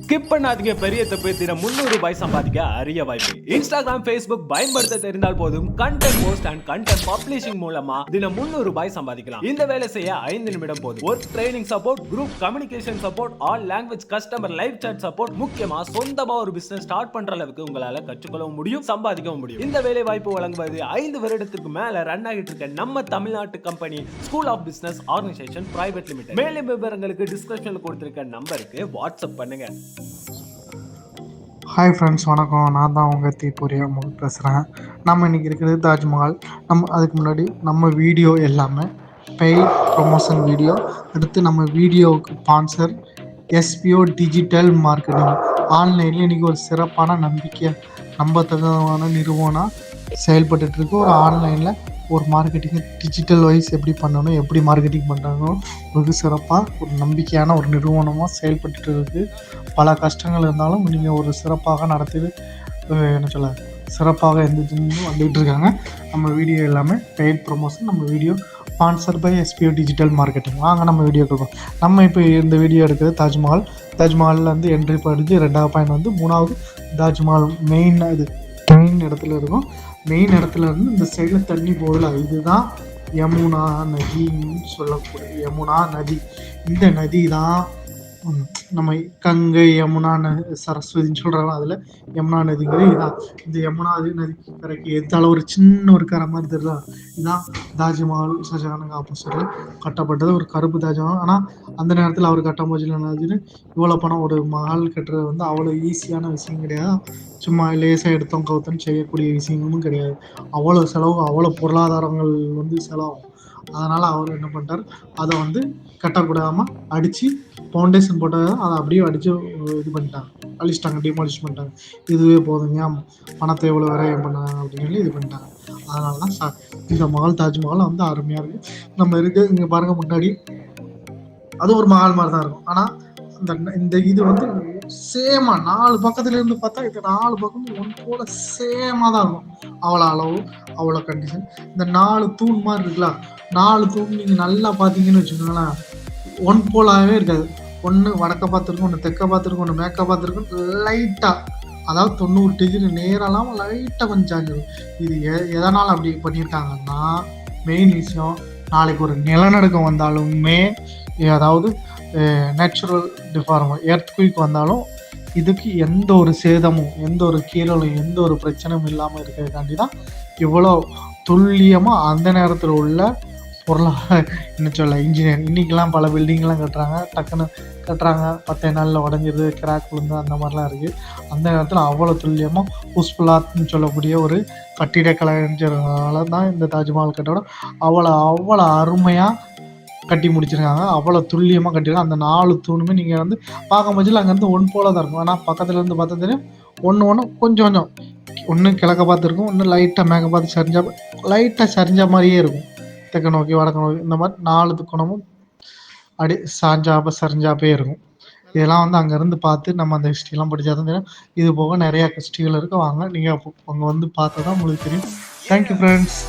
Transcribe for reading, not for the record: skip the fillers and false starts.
Skip பண்ணாதீங்க. பெரிய தப்பு. தினம் 300 ரூபாய் சம்பாதிக்க அரிய வாய்ப்பு. இன்ஸ்டாகிராம், Facebook பயன்படுத்த தெரிந்தால் போதும். Content post and content publishing மூலமா தினம் 300 ரூபாய் சம்பாதிக்கலாம். இந்த வேலை செய்ய 5 நிமிடம் போதும். Work training support, group communication support, all language customer live chat support, முக்கியமா சொந்தமா ஒரு பிசினஸ் ஸ்டார்ட் பண்ற அளவுக்கு உங்களால கற்றுக்கொள்ளவும் முடியும், சம்பாதிக்கவும் முடியும். இந்த வேலை வாய்ப்பு வழங்குவது 5 வருடத்துக்கு மேல ரன் ஆகிட்டு இருக்க நம்ம தமிழ்நாட்டு company school of business organisation private limited. மேலும் விவரங்களுக்கு டிஸ்கிரிப்ஷன்ல கொடுத்திருக்க நம்பருக்கு வாட்ஸ்அப் பண்ணுங்க. ஹாய் ஃப்ரெண்ட்ஸ், வணக்கம். நான் தான் உங்கள் தீபூரியா பேசுகிறேன். நம்ம இன்றைக்கி இருக்கிறது தாஜ்மஹால். அதுக்கு முன்னாடி நம்ம வீடியோ எல்லாமே பெய்ட் ப்ரொமோஷன் வீடியோ எடுத்து நம்ம வீடியோவுக்கு ஸ்பான்சர் எஸ்பிஓ டிஜிட்டல் மார்க்கெட்டிங். ஆன்லைனில் இன்றைக்கி ஒரு சிறப்பான நம்பத்தகுந்த நிறுவனம் செயல்பட்டுருக்கு. ஒரு ஆன்லைனில் ஒரு மார்க்கெட்டிங் டிஜிட்டல் வைஸ் எப்படி பண்ணணும், எப்படி மார்க்கெட்டிங் பண்ணுறாங்களோ ஒரு சிறப்பாக ஒரு நம்பிக்கையான ஒரு நிறுவனமாக செயல்பட்டு இருக்குது. பல கஷ்டங்கள் இருந்தாலும் நீங்கள் ஒரு சிறப்பாக நடத்தி சிறப்பாக வந்துட்டு இருக்காங்க. நம்ம வீடியோ எல்லாமே பெய்ட் ப்ரொமோஷன். நம்ம video sponsor by SPO digital marketing. வாங்க நம்ம வீடியோ கொடுப்போம். நம்ம இப்போ இந்த வீடியோ எடுக்கிறது தாஜ்மஹாலில் வந்து என்ட்ரி படித்து 2வது பாயிண்ட் வந்து 3வது தாஜ்மஹால் மெயின் இடத்துல இருக்கும். மெயின் இடத்துல இருந்து இந்த சைடில் தண்ணி போகல. இதுதான் யமுனா நதின்னு சொல்லக்கூடிய யமுனா நதி. இந்த நதி தான் நம்ம கங்கை, யமுனா சரஸ்வதின்னு சொல்கிறாங்க. அதில் யமுனா நதிங்கிறது இதுதான். இந்த யமுனா நதி கரைக்கு எதால ஒரு சின்ன ஒரு கரை மாதிரி தெரியுதா, இதுதான் தாஜ்மஹால் ஷாஜகானுக்கு ஆப்போசிட்டில் கட்டப்பட்டது ஒரு கருப்பு தாஜ்மஹால். ஆனால் அந்த நேரத்தில் அவர் கட்டும்போது என்னாச்சுன்னு, இவ்வளோ பணம் ஒரு மஹால் கட்டுறது வந்து அவ்வளோ ஈஸியான விஷயம் கிடையாது. சும்மா லேசாக எடுத்தோம் கவுத்தோன்னு செய்யக்கூடிய விஷயமும் கிடையாது. அவ்வளோ செலவு, அவ்வளோ பொருளாதாரங்கள் வந்து செலவாகும். அதனால் அவர் என்ன பண்ணிட்டார், அதை வந்து கட்டக்கூடாமல் அடித்து ஃபவுண்டேஷன் போட்டால் அதை அப்படியே அடித்து இது பண்ணிட்டாங்க, அழிச்சிட்டாங்க, டிமாலிஷ் பண்ணிட்டாங்க. இதுவே போதுங்க, பணத்தை எவ்வளோ விரயம் பண்ணாங்க அப்படின்னு சொல்லி இது பண்ணிட்டாங்க. அதனால தான் இந்த மஹால் தாஜ்மஹால் வந்து அருமையாக இருக்குது. நம்ம இருக்குது இங்கே பாருங்கள் முன்னாடி, அது ஒரு மஹால் மாதிரி தான் இருக்கும். ஆனால் இந்த இது வந்து சேமா 4 பக்கத்துல இருந்து பார்த்தா இது 4 பக்கமும் ஒன் போல சேமா தான் இருக்கும். அவ்வளோ அளவு, அவ்வளோ கண்டிஷன். இந்த 4 தூண் மாதிரி இருக்குல்ல, 4 தூண் நீங்கள் நல்லா பார்த்தீங்கன்னு வச்சுக்கோங்களேன், ஒன் போலாவே இருக்காது. ஒன்று வடக்க பார்த்துருக்கும், ஒன்று தெற்க பார்த்துருக்கும், ஒன்று மேற்க பார்த்துருக்கும். லைட்டாக, அதாவது 90 டிகிரி நேரெல்லாம் லைட்டாக கொஞ்சம் சாஞ்சிடும். இது எதனால் அப்படி பண்ணியிருக்காங்கன்னா, மெயின் விஷயம், நாளைக்கு ஒரு நிலநடுக்கம் வந்தாலுமே, அதாவது நேச்சுரல் டிஃபார்ம் எர்த்குயிக் வந்தாலும் இதுக்கு எந்த ஒரு சேதமும், எந்த ஒரு கீறலும், எந்த ஒரு பிரச்சனையும் இல்லாமல் இருக்கிறதுக்காண்டி தான் இவ்வளோ துல்லியமாக அந்த நேரத்தில் உள்ள பொருளாக என்ன சொல்ல இன்ஜினியர். இன்றைக்கெலாம் பல பில்டிங்லாம் கட்டுறாங்க, டக்குன்னு கட்டுறாங்க, 10 நாளில் உடஞ்சிருது, கிராக் விழுந்து அந்த மாதிரிலாம் இருக்குது. அந்த நேரத்தில் அவ்வளோ துல்லியமாக புஷ்பலாத்னு சொல்லக்கூடிய ஒரு கட்டிட கலைஞர்களால் தான் இந்த தாஜ்மஹால் கட்டடம் அவ்வளோ அருமையாக கட்டி முடிச்சிருக்காங்க. அவ்வளோ துல்லியமாக கட்டிருக்காங்க. அந்த 4 தூணுமே நீங்கள் வந்து பார்க்கும் போது அங்கேருந்து ஒன் போல தான் இருக்கும். ஆனால் பக்கத்துலேருந்து பார்த்தா தெரியும், ஒன்று கொஞ்சம் ஒன்று கிழக்க பார்த்துருக்கும், ஒன்று லைட்டாக மேற்க பார்த்து லைட்டாக சரிஞ்ச மாதிரியே இருக்கும். தெற்க நோக்கி, வடக்க நோக்கி, இந்த மாதிரி 4 கோணமும் அப்படியே சரிஞ்சாப்பே இருக்கும். இதெல்லாம் வந்து அங்கேருந்து பார்த்து நம்ம அந்த ஹிஸ்ட்ரிலாம் படித்தா தான் தெரியும். இது போக நிறையா ஹிஸ்ட்ரிகள் இருக்குது. வாங்க நீங்கள் அங்கே வந்து பார்த்தா தான் உங்களுக்கு தெரியும். Thank you friends.